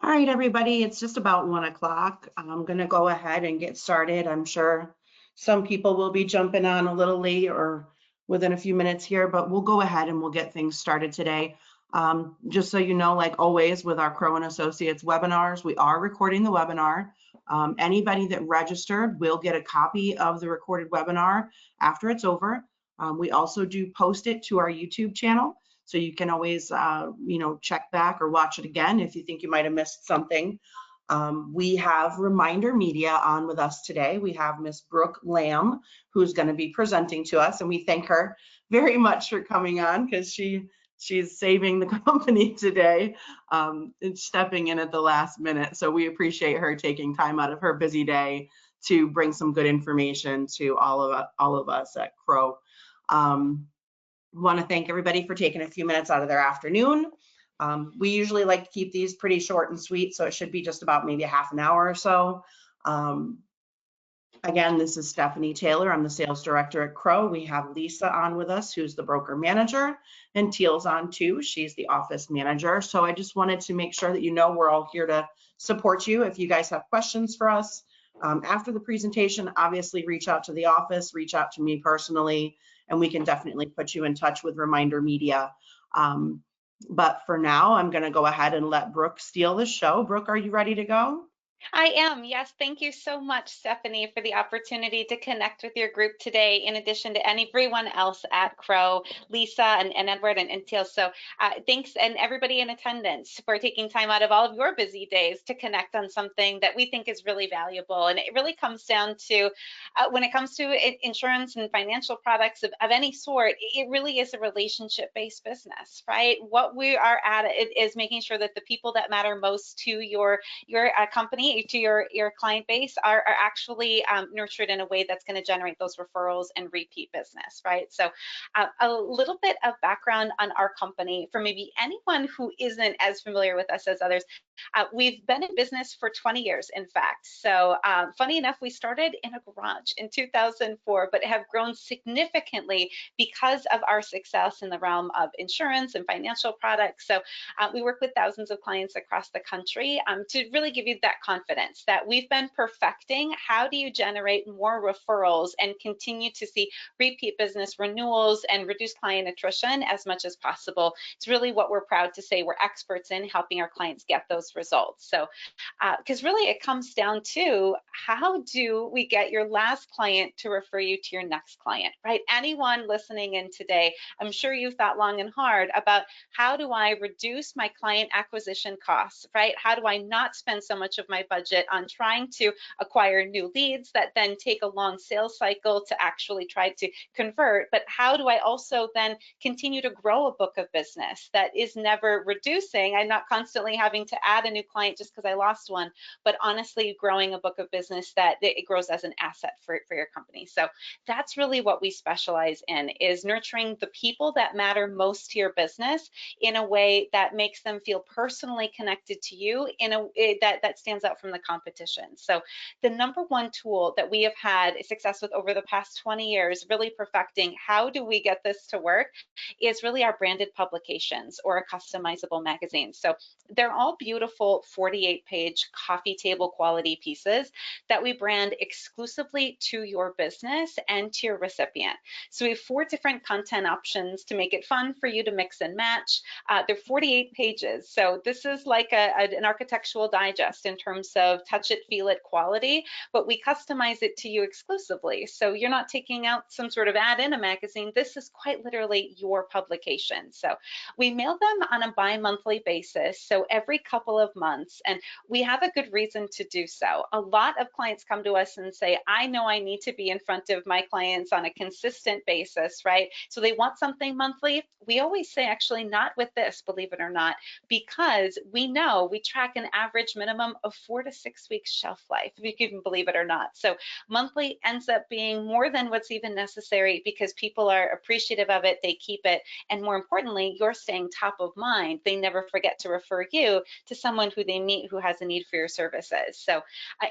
All right, everybody, it's just about 1 o'clock. I'm going to go ahead and get started. I'm sure some people will be jumping on a little late or within a few minutes here, but we'll go ahead and we'll get things started today. Just so you know, like always with our Crowe and Associates webinars, we are recording the webinar. Anybody that registered will get a copy of the recorded webinar after it's over. We also do post it to our YouTube channel. So you can always, check back or watch it again if you think you might have missed something. We have Reminder Media on with us today. We have Miss Brooke Lamb, who's going to be presenting to us, and we thank her very much for coming on because she's saving the company today and stepping in at the last minute. So we appreciate her taking time out of her busy day to bring some good information to all of us at Crowe. Want to thank everybody for taking a few minutes out of their afternoon. We usually like to keep these pretty short and sweet, so it should be just about maybe a half an hour or so. Again, this is Stephanie Taylor. I'm the sales director at Crowe. We have Lisa on with us, who's the broker manager, and Teal's on too. She's the office manager. So I just wanted to make sure that you know we're all here to support you. If you guys have questions for us after the presentation, obviously reach out to the office, reach out to me personally, and we can definitely put you in touch with Reminder Media. But for now, I'm going to go ahead and let Brooke steal the show. Brooke, are you ready to go? I am, yes. Thank you so much, Stephanie, for the opportunity to connect with your group today, in addition to everyone else at Crowe, Lisa and Edward and Teal. So thanks, and everybody in attendance, for taking time out of all of your busy days to connect on something that we think is really valuable. And it really comes down to, when it comes to insurance and financial products of any sort, it really is a relationship-based business, right? What we are at is making sure that the people that matter most to your company, to your client base, are actually nurtured in a way that's going to generate those referrals and repeat business, right? So a little bit of background on our company for maybe anyone who isn't as familiar with us as others. We've been in business for 20 years, in fact. So funny enough, we started in a garage in 2004, but have grown significantly because of our success in the realm of insurance and financial products. So we work with thousands of clients across the country to really give you that confidence that we've been perfecting. How do you generate more referrals and continue to see repeat business renewals and reduce client attrition as much as possible? It's really what we're proud to say we're experts in, helping our clients get those results. So because really it comes down to, how do we get your last client to refer you to your next client, right? Anyone listening in today, I'm sure you've thought long and hard about, how do I reduce my client acquisition costs, right? How do I not spend so much of my budget on trying to acquire new leads that then take a long sales cycle to actually try to convert? But how do I also then continue to grow a book of business that is never reducing? I'm not constantly having to add a new client just because I lost one, but honestly growing a book of business that it grows as an asset for your company. So that's really what we specialize in, is nurturing the people that matter most to your business in a way that makes them feel personally connected to you, in a way that stands out from the competition. So the number one tool that we have had success with over the past 20 years, really perfecting how do we get this to work, is really our branded publications, or a customizable magazine. So they're all beautiful 48-page coffee table quality pieces that we brand exclusively to your business and to your recipient. So we have 4 different content options to make it fun for you to mix and match. They're 48 pages, so this is like an architectural digest in terms of touch it, feel it quality, but we customize it to you exclusively. So you're not taking out some sort of ad in a magazine. This is quite literally your publication. So we mail them on a bi-monthly basis, so every couple of months, and we have a good reason to do so. A lot of clients come to us and say, I know I need to be in front of my clients on a consistent basis, right? So they want something monthly. We always say, actually, not with this, believe it or not, because we know we track an average minimum of 4 to 6 weeks shelf life, if you can believe it or not. So monthly ends up being more than what's even necessary, because people are appreciative of it, they keep it, and more importantly, you're staying top of mind. They never forget to refer you to someone who they meet who has a need for your services. So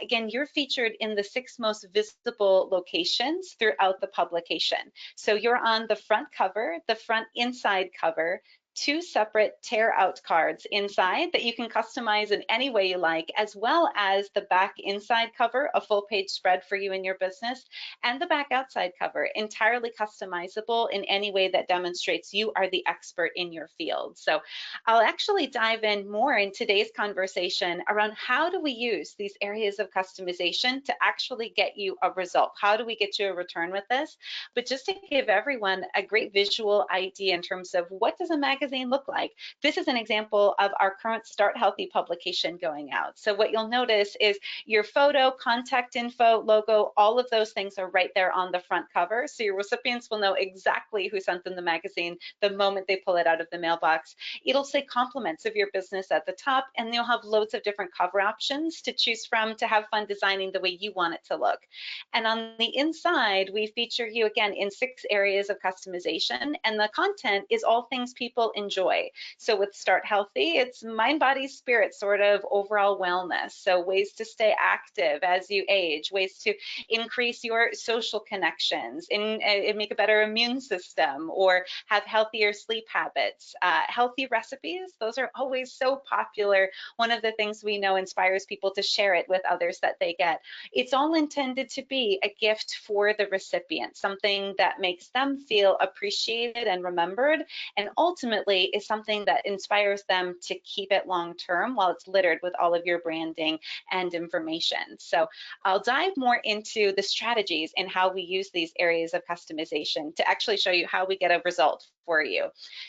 again, you're featured in the 6 most visible locations throughout the publication. So you're on the front cover, the front inside cover, 2 separate tear out cards inside that you can customize in any way you like, as well as the back inside cover, a full page spread for you and your business, and the back outside cover, entirely customizable in any way that demonstrates you are the expert in your field. So I'll actually dive in more in today's conversation around how do we use these areas of customization to actually get you a result? How do we get you a return with this? But just to give everyone a great visual idea in terms of what does a magazine look like, this is an example of our current Start Healthy publication going out. So what you'll notice is your photo, contact info, logo, all of those things are right there on the front cover. So your recipients will know exactly who sent them the magazine the moment they pull it out of the mailbox. It'll say compliments of your business at the top, and you'll have loads of different cover options to choose from to have fun designing the way you want it to look. And on the inside, we feature you again in 6 areas of customization, and the content is all things people enjoy. So with Start Healthy, it's mind, body, spirit, sort of overall wellness. So ways to stay active as you age, ways to increase your social connections, and make a better immune system, or have healthier sleep habits. Healthy recipes, those are always so popular. One of the things we know inspires people to share it with others that they get. It's all intended to be a gift for the recipient, something that makes them feel appreciated and remembered, and ultimately is something that inspires them to keep it long term while it's littered with all of your branding and information. So I'll dive more into the strategies and how we use these areas of customization to actually show you how we get a result for you.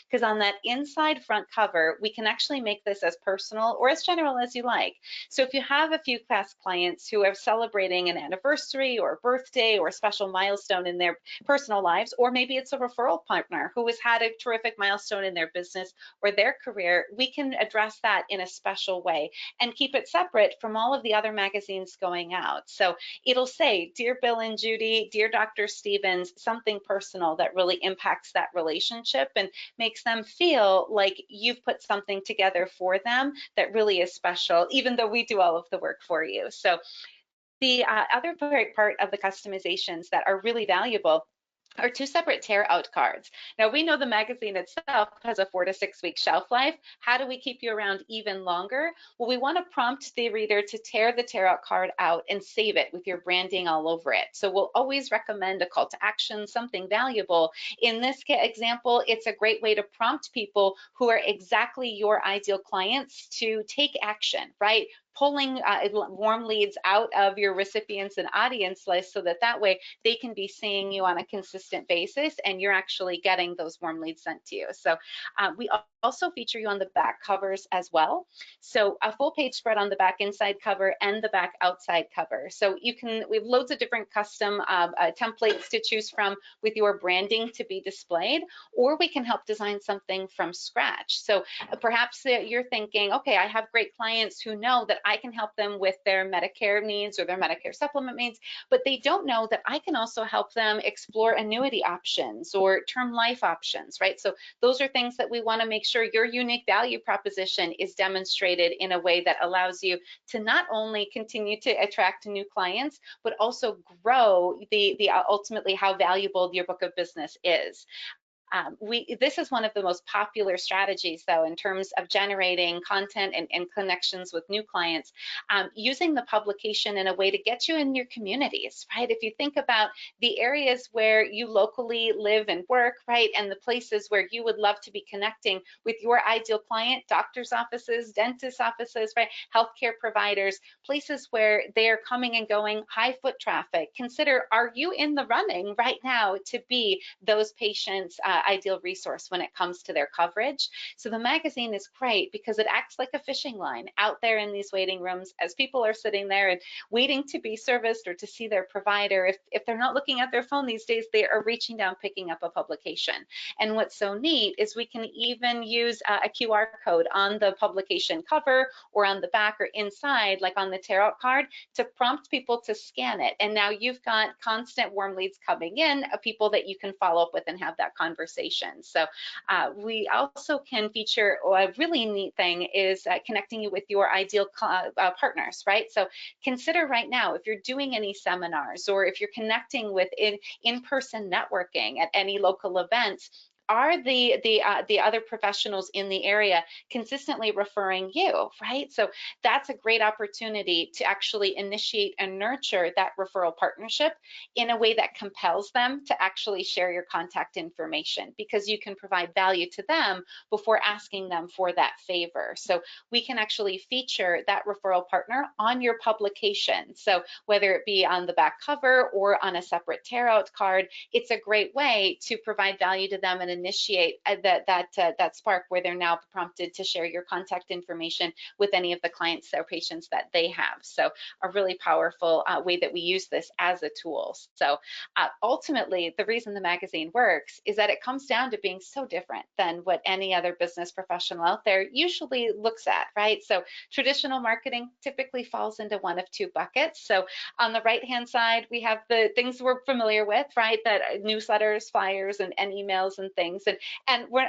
Because on that inside front cover, we can actually make this as personal or as general as you like. So if you have a few past clients who are celebrating an anniversary or a birthday or a special milestone in their personal lives, or maybe it's a referral partner who has had a terrific milestone in their business or their career, we can address that in a special way and keep it separate from all of the other magazines going out. So it'll say, Dear Bill and Judy, Dear Dr. Stevens, something personal that really impacts that relationship and makes them feel like you've put something together for them that really is special, even though we do all of the work for you. So the other great part of the customizations that are really valuable are 2 separate tear out cards. Now we know the magazine itself has a 4 to 6 week shelf life. How do we keep you around even longer? Well, we want to prompt the reader to tear the tear out card out and save it with your branding all over it. So we'll always recommend a call to action, something valuable. In this example, it's a great way to prompt people who are exactly your ideal clients to take action, right? Pulling warm leads out of your recipients and audience list so that way they can be seeing you on a consistent basis and you're actually getting those warm leads sent to you. So we also feature you on the back covers as well. So a full page spread on the back inside cover and the back outside cover. So we have loads of different custom templates to choose from with your branding to be displayed, or we can help design something from scratch. So perhaps you're thinking, okay, I have great clients who know that I can help them with their Medicare needs or their Medicare supplement needs, but they don't know that I can also help them explore annuity options or term life options, right? So those are things that we want to make sure your unique value proposition is demonstrated in a way that allows you to not only continue to attract new clients, but also grow the ultimately how valuable your book of business is. This is one of the most popular strategies, though, in terms of generating content and connections with new clients, using the publication in a way to get you in your communities, right? If you think about the areas where you locally live and work, right, and the places where you would love to be connecting with your ideal client, doctor's offices, dentist offices, right, healthcare providers, places where they're coming and going, high foot traffic. Consider, are you in the running right now to be those patients' ideal resource when it comes to their coverage? So the magazine is great because it acts like a fishing line out there in these waiting rooms as people are sitting there and waiting to be serviced or to see their provider. If they're not looking at their phone these days, they are reaching down, picking up a publication. And what's so neat is we can even use a QR code on the publication cover or on the back or inside, like on the tear out card, to prompt people to scan it. And now you've got constant warm leads coming in, people that you can follow up with and have that conversation. So we also can feature a really neat thing is connecting you with your ideal partners, right? So consider right now, if you're doing any seminars or if you're connecting with in-person networking at any local events, are the other professionals in the area consistently referring you, right? So that's a great opportunity to actually initiate and nurture that referral partnership in a way that compels them to actually share your contact information, because you can provide value to them before asking them for that favor. So we can actually feature that referral partner on your publication. So whether it be on the back cover or on a separate tear out card, it's a great way to provide value to them and initiate that spark where they're now prompted to share your contact information with any of the clients or patients that they have. So a really powerful way that we use this as a tool. So ultimately, the reason the magazine works is that it comes down to being so different than what any other business professional out there usually looks at, right? So traditional marketing typically falls into one of two buckets. So on the right-hand side, we have the things we're familiar with, right? That newsletters, flyers, and emails and things. And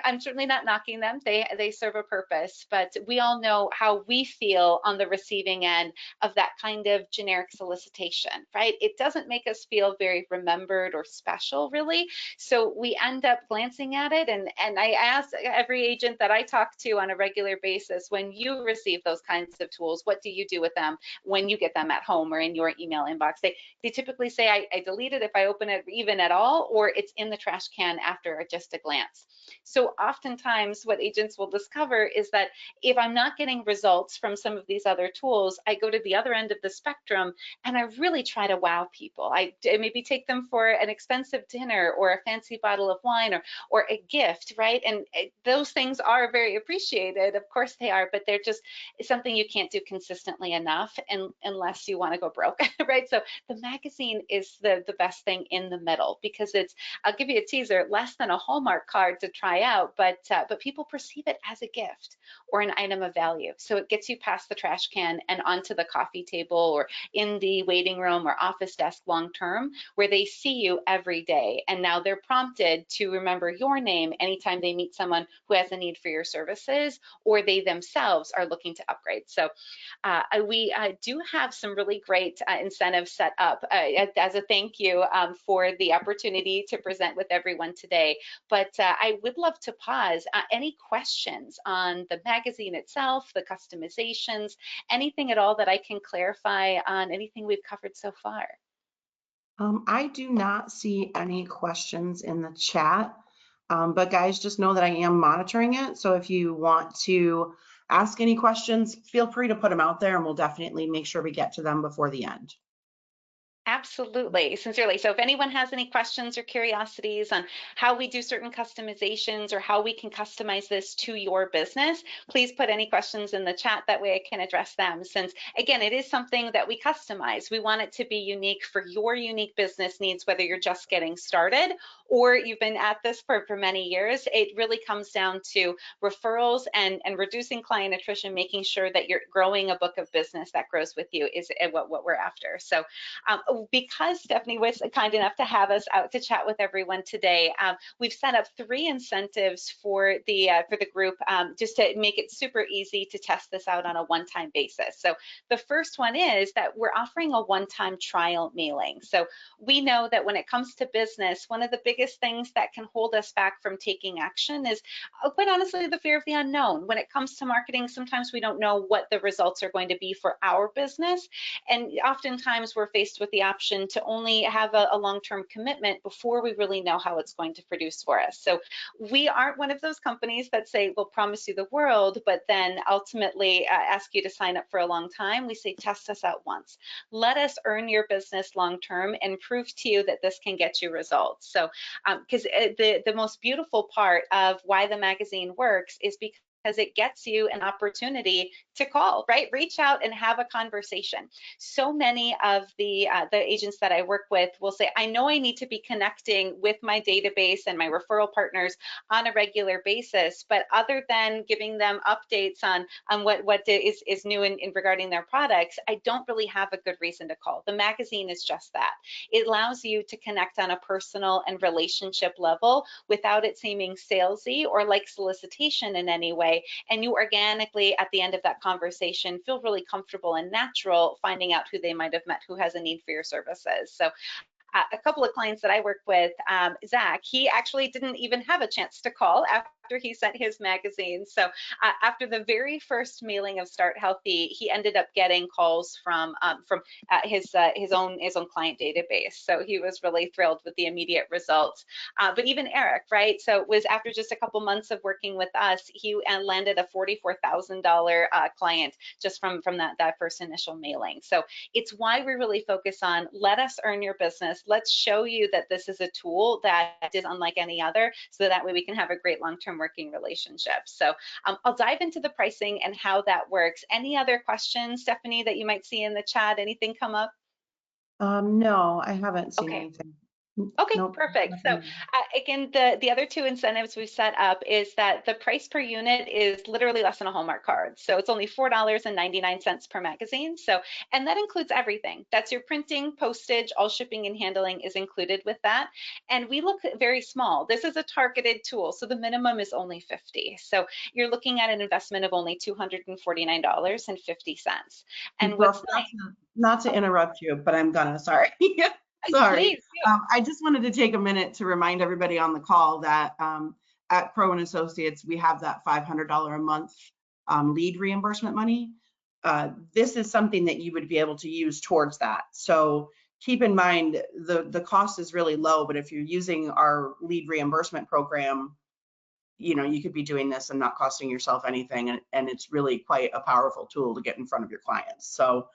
I'm certainly not knocking them. They serve a purpose, but we all know how we feel on the receiving end of that kind of generic solicitation, right? It doesn't make us feel very remembered or special, really. So we end up glancing at it, and I ask every agent that I talk to on a regular basis, when you receive those kinds of tools, what do you do with them when you get them at home or in your email inbox? They typically say, I delete it if I open it even at all, or it's in the trash can after just a glance. So oftentimes what agents will discover is that if I'm not getting results from some of these other tools, I go to the other end of the spectrum and I really try to wow people. I maybe take them for an expensive dinner or a fancy bottle of wine or a gift, right? And those things are very appreciated. Of course they are, but they're just something you can't do consistently enough unless you want to go broke, right? So the magazine is the best thing in the middle, because it's, I'll give you a teaser, less than a Hallmark card to try out, but people perceive it as a gift or an item of value. So it gets you past the trash can and onto the coffee table or in the waiting room or office desk long term, where they see you every day. And now they're prompted to remember your name anytime they meet someone who has a need for your services, or they themselves are looking to upgrade. So we do have some really great incentives set up as a thank you for the opportunity to present with everyone today. But I would love to pause. Any questions on the magazine itself, the customizations, anything at all that I can clarify on anything we've covered so far? I do not see any questions in the chat, but guys, just know that I am monitoring it. So if you want to ask any questions, feel free to put them out there and we'll definitely make sure we get to them before the end. Absolutely, sincerely. So if anyone has any questions or curiosities on how we do certain customizations or how we can customize this to your business, please put any questions in the chat. That way I can address them, since again, it is something that we customize. We want it to be unique for your unique business needs, whether you're just getting started or you've been at this for many years. It really comes down to referrals and reducing client attrition, making sure that you're growing a book of business that grows with you is what we're after. So because Stephanie was kind enough to have us out to chat with everyone today, we've set up 3 incentives for the group, just to make it super easy to test this out on a one-time basis. So the first one is that we're offering a one-time trial mailing. So we know that when it comes to business, one of the biggest things that can hold us back from taking action is, quite honestly, the fear of the unknown. When it comes to marketing, sometimes we don't know what the results are going to be for our business, and oftentimes we're faced with the option to only have a long-term commitment before we really know how it's going to produce for us. So we aren't one of those companies that say, we'll promise you the world, but then ultimately ask you to sign up for a long time. We say, test us out once. Let us earn your business long-term and prove to you that this can get you results. So because the most beautiful part of why the magazine works is because it gets you an opportunity to call, right? Reach out and have a conversation. So many of the agents that I work with will say, I know I need to be connecting with my database and my referral partners on a regular basis, but other than giving them updates on what is new in regarding their products, I don't really have a good reason to call. The magazine is just that. It allows you to connect on a personal and relationship level without it seeming salesy or like solicitation in any way. And you organically, at the end of that conversation, feel really comfortable and natural finding out who they might have met who has a need for your services. So a couple of clients that I work with, Zach, he actually didn't even have a chance to call after he sent his magazine. So after the very first mailing of Start Healthy, he ended up getting calls from his own client database. So he was really thrilled with the immediate results. But even Eric, right? So it was after just a couple months of working with us, he landed a $44,000 client just from that first initial mailing. So it's why we really focus on let us earn your business. Let's show you that this is a tool that is unlike any other, so that way we can have a great long-term working relationship. So I'll dive into the pricing and how that works. Any other questions, Stephanie, that you might see in the chat? Anything come up? No, I haven't seen Okay. anything. Okay, Nope. perfect. So Nothing. again, the other two incentives we've set up is that the price per unit is literally less than a Hallmark card. So it's only $4.99 per magazine. So, and that includes everything. That's your printing, postage, all shipping and handling is included with that. And we look very small. This is a targeted tool. So the minimum is only 50. So you're looking at an investment of only $249.50. And what's Brooke, not to interrupt you, but I'm gonna, sorry. nice, Sorry. please do. I just wanted to take a minute to remind everybody on the call that at Crowe and Associates, we have that $500 a month lead reimbursement money. This is something that you would be able to use towards that. So keep in mind, the cost is really low, but if you're using our lead reimbursement program, you could be doing this and not costing yourself anything. And it's really quite a powerful tool to get in front of your clients. So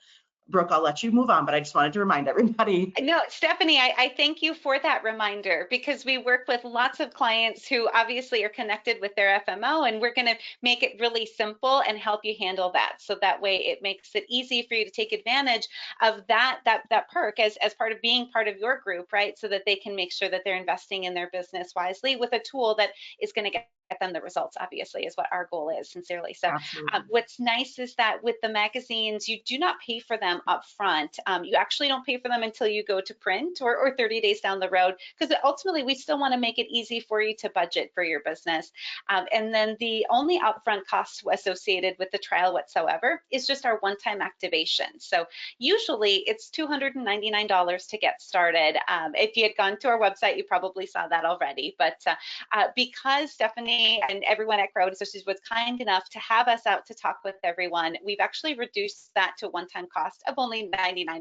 Brooke, I'll let you move on, but I just wanted to remind everybody. No, Stephanie, I thank you for that reminder, because we work with lots of clients who obviously are connected with their FMO, and we're going to make it really simple and help you handle that. So that way it makes it easy for you to take advantage of that perk as part of being part of your group, right? So that they can make sure that they're investing in their business wisely with a tool that is going to get them the results, obviously, is what our goal is, sincerely. So Absolutely. what's nice is that with the magazines, you do not pay for them up front. You actually don't pay for them until you go to print or 30 days down the road, because ultimately we still want to make it easy for you to budget for your business. And then the only upfront cost associated with the trial whatsoever is just our one-time activation. So usually it's $299 to get started. If you had gone to our website, you probably saw that already. But because Stephanie and everyone at Crowe Associates was kind enough to have us out to talk with everyone, we've actually reduced that to a one-time cost of only $99.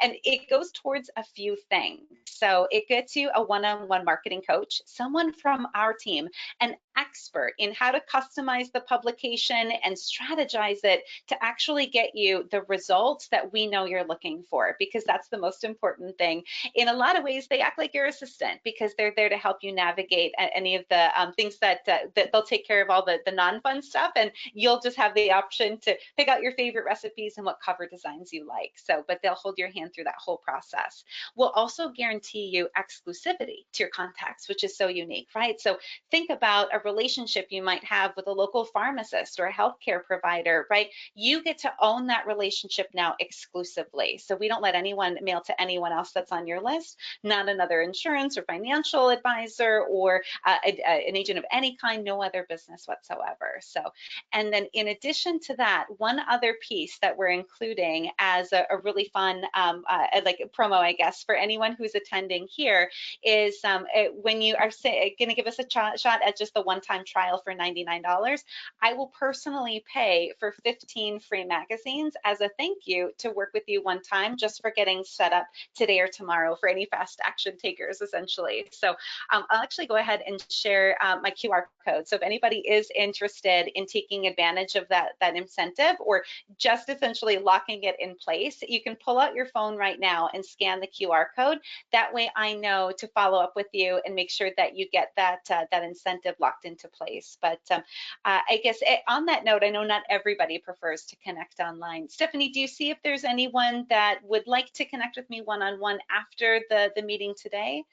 And it goes towards a few things. So it gets you a one-on-one marketing coach, someone from our team, an expert in how to customize the publication and strategize it to actually get you the results that we know you're looking for, because that's the most important thing. In a lot of ways, they act like your assistant, because they're there to help you navigate any of the things that they'll take care of all the non-fun stuff, and you'll just have the option to pick out your favorite recipes and what cover designs you like. So, but they'll hold your hand through that whole process. We'll also guarantee you exclusivity to your contacts, which is so unique, right? So think about a relationship you might have with a local pharmacist or a healthcare provider, right? You get to own that relationship now exclusively. So we don't let anyone mail to anyone else that's on your list, not another insurance or financial advisor or an agent of any kind, no other business whatsoever. So, and then in addition to that, one other piece that we're including as a really fun, like a promo, I guess, for anyone who's attending here is when you are going to give us a shot at just the one-time trial for $99, I will personally pay for 15 free magazines as a thank you to work with you one time, just for getting set up today or tomorrow for any fast action takers, essentially. So I'll actually go ahead and share my QR code. So if anybody is interested in taking advantage of that incentive, or just essentially locking it in place, you can pull out your phone right now and scan the QR code. That way I know to follow up with you and make sure that you get that incentive locked into place. But I guess on that note, I know not everybody prefers to connect online. Stephanie, do you see if there's anyone that would like to connect with me one-on-one after the meeting today?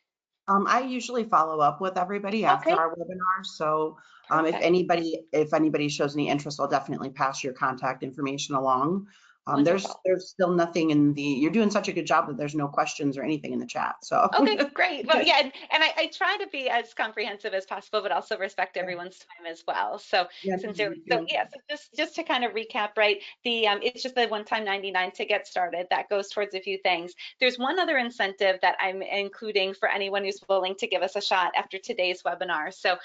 I usually follow up with everybody after Okay, our webinar. So if perfect. anybody shows any interest, I'll definitely pass your contact information along. Wonderful. There's still nothing you're doing such a good job that there's no questions or anything in the chat. So Okay, great. Well, yeah, and I try to be as comprehensive as possible, but also respect everyone's time as well. So yeah, sincerely, you so do. yeah, so just to kind of recap, right? The it's just the one-time 99 to get started. That goes towards a few things. There's one other incentive that I'm including for anyone who's willing to give us a shot after today's webinar. So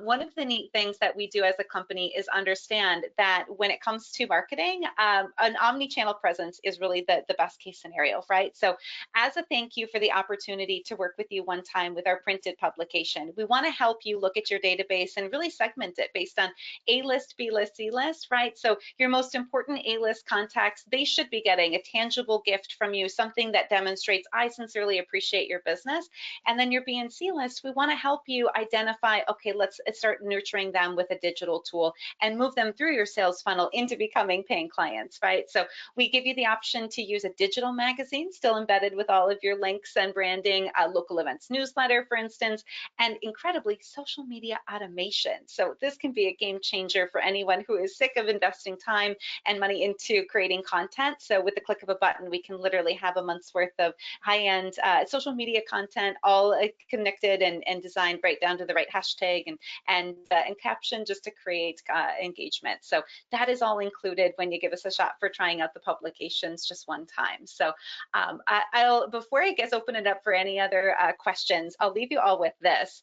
one of the neat things that we do as a company is understand that when it comes to marketing, an omni-channel presence is really the best case scenario, right? So as a thank you for the opportunity to work with you one time with our printed publication, we want to help you look at your database and really segment it based on A-list, B-list, C-list, right? So your most important A-list contacts, they should be getting a tangible gift from you, something that demonstrates, I sincerely appreciate your business. And then your B and C list, we want to help you identify, okay, let's start nurturing them with a digital tool and move them through your sales funnel into becoming paying clients, right? So we give you the option to use a digital magazine still embedded with all of your links and branding, a local events newsletter, for instance, and incredibly social media automation. So this can be a game changer for anyone who is sick of investing time and money into creating content. So with the click of a button, we can literally have a month's worth of high-end social media content, all connected and designed right down to the right hashtag and caption just to create engagement. So that is all included when you give us a shot for trying out the publications just one time. So I'll, before I guess open it up for any other questions, I'll leave you all with this.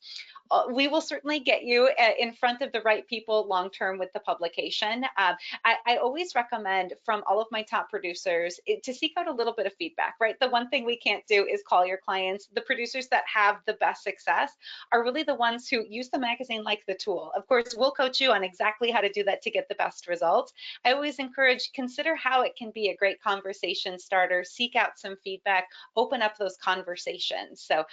We will certainly get you in front of the right people long-term with the publication. I always recommend from all of my top producers to seek out a little bit of feedback, right? The one thing we can't do is call your clients. The producers that have the best success are really the ones who use the magazine like the tool. Of course, we'll coach you on exactly how to do that to get the best results. I always encourage, consider how it can be a great conversation starter, seek out some feedback, open up those conversations. So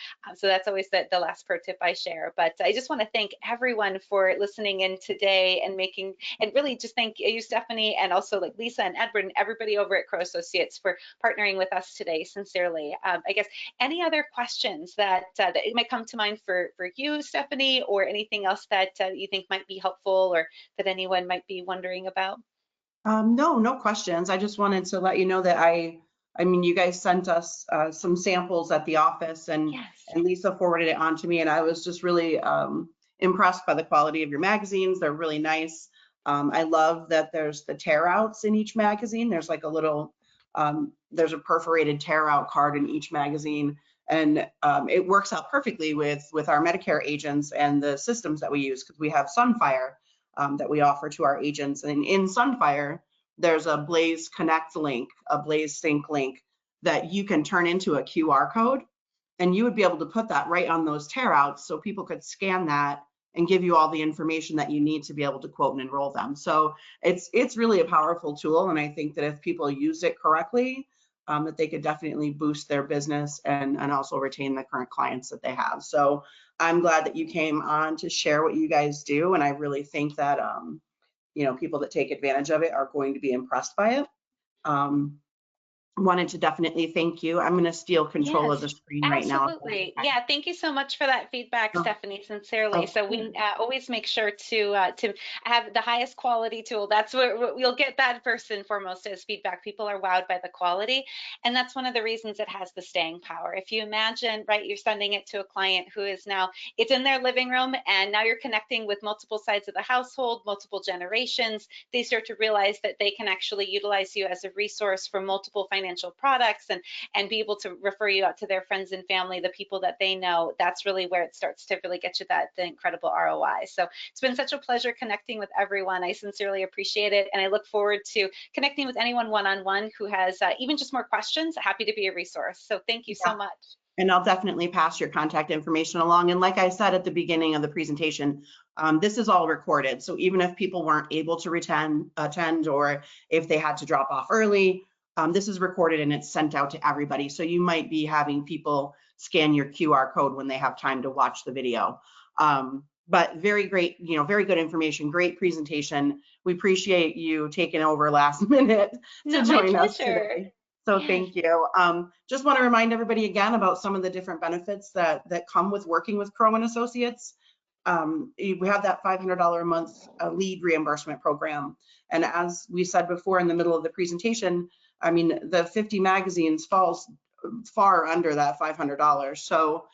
that's always the last pro tip I share. But I just want to thank everyone for listening in today and really just thank you, Stephanie, and also like Lisa and Edward and everybody over at Crowe Associates for partnering with us today, sincerely. I guess any other questions that might come to mind for you, Stephanie, or anything else that you think might be helpful or that anyone might be wondering about? No questions. I just wanted to let you know that I mean, you guys sent us some samples at the office, and Yes. Lisa forwarded it on to me, and I was just really impressed by the quality of your magazines. They're really nice. I love that there's the tear outs in each magazine. There's like a little, there's a perforated tear out card in each magazine, and it works out perfectly with our Medicare agents and the systems that we use, because we have Sunfire that we offer to our agents. And in Sunfire, there's a Blaze Connect link, a Blaze Sync link that you can turn into a QR code. And you would be able to put that right on those tear outs so people could scan that and give you all the information that you need to be able to quote and enroll them. So it's really a powerful tool. And I think that if people use it correctly, that they could definitely boost their business and also retain the current clients that they have. So I'm glad that you came on to share what you guys do. And I really think that, people that take advantage of it are going to be impressed by it. Wanted to definitely thank you. I'm going to steal control of Yes, the screen right now. absolutely. Yeah, thank you so much for that feedback, Oh, Stephanie, sincerely. of So course. we always make sure to have the highest quality tool. That's what we'll get that first and foremost as feedback. People are wowed by the quality, and that's one of the reasons it has the staying power. If you imagine, right, you're sending it to a client who is now, it's in their living room, and now you're connecting with multiple sides of the household, multiple generations. They start to realize that they can actually utilize you as a resource for multiple financial products and be able to refer you out to their friends and family, the people that they know. That's really where it starts to really get you the incredible ROI. So it's been such a pleasure connecting with everyone. I sincerely appreciate it. And I look forward to connecting with anyone one-on-one who has even just more questions. Happy to be a resource. So thank you so much. And I'll definitely pass your contact information along. And like I said at the beginning of the presentation, this is all recorded. So even if people weren't able to attend, or if they had to drop off early, this is recorded and it's sent out to everybody. So you might be having people scan your QR code when they have time to watch the video. But very great, very good information, great presentation. We appreciate you taking over last minute to No, my join us pleasure. today. So Yes. thank you. Just want to remind everybody again about some of the different benefits that come with working with Crowe and Associates. we have that $500 a month lead reimbursement program. And as we said before in the middle of the presentation, I mean, the 50 magazines falls far under that $500. So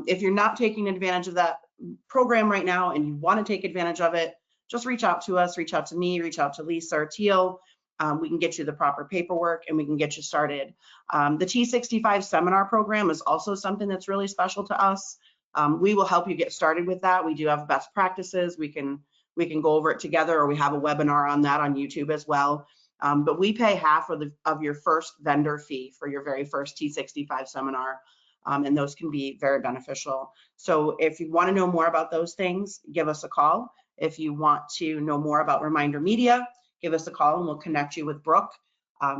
if you're not taking advantage of that program right now and you want to take advantage of it, just reach out to us, reach out to me, reach out to Lisa or Teal. We can get you the proper paperwork and we can get you started. The T65 seminar program is also something that's really special to us. We will help you get started with that. We do have best practices. We can go over it together, or we have a webinar on that on YouTube as well. But we pay half of your first vendor fee for your very first T65 seminar. And those can be very beneficial. So if you want to know more about those things, give us a call. If you want to know more about Reminder Media, give us a call and we'll connect you with Brooke.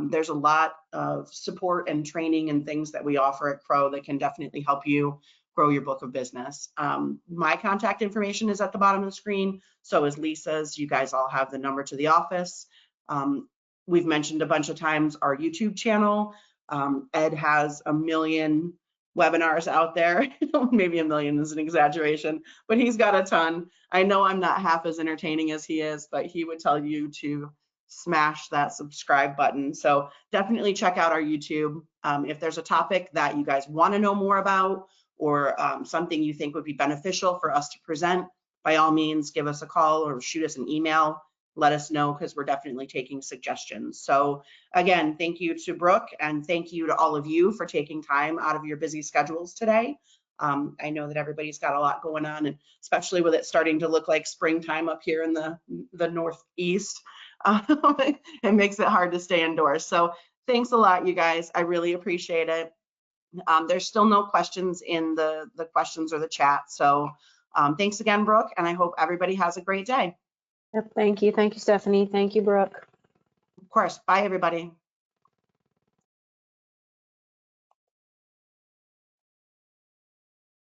There's a lot of support and training and things that we offer at Crowe that can definitely help you grow your book of business. My contact information is at the bottom of the screen. So is Lisa's. You guys all have the number to the office. We've mentioned a bunch of times our YouTube channel. Ed has 1 million webinars out there. Maybe 1 million is an exaggeration, but he's got a ton. I know I'm not half as entertaining as he is, but he would tell you to smash that subscribe button. So definitely check out our YouTube. If there's a topic that you guys want to know more about, or something you think would be beneficial for us to present, by all means, give us a call or shoot us an email. Let us know, because we're definitely taking suggestions. So again, thank you to Brooke, and thank you to all of you for taking time out of your busy schedules today. I know that everybody's got a lot going on, and especially with it starting to look like springtime up here in the Northeast, it makes it hard to stay indoors. So thanks a lot, you guys. I really appreciate it. There's still no questions in the questions or the chat. So thanks again, Brooke, and I hope everybody has a great day. Yep, thank you. Thank you, Stephanie. Thank you, Brooke. Of course. Bye, everybody.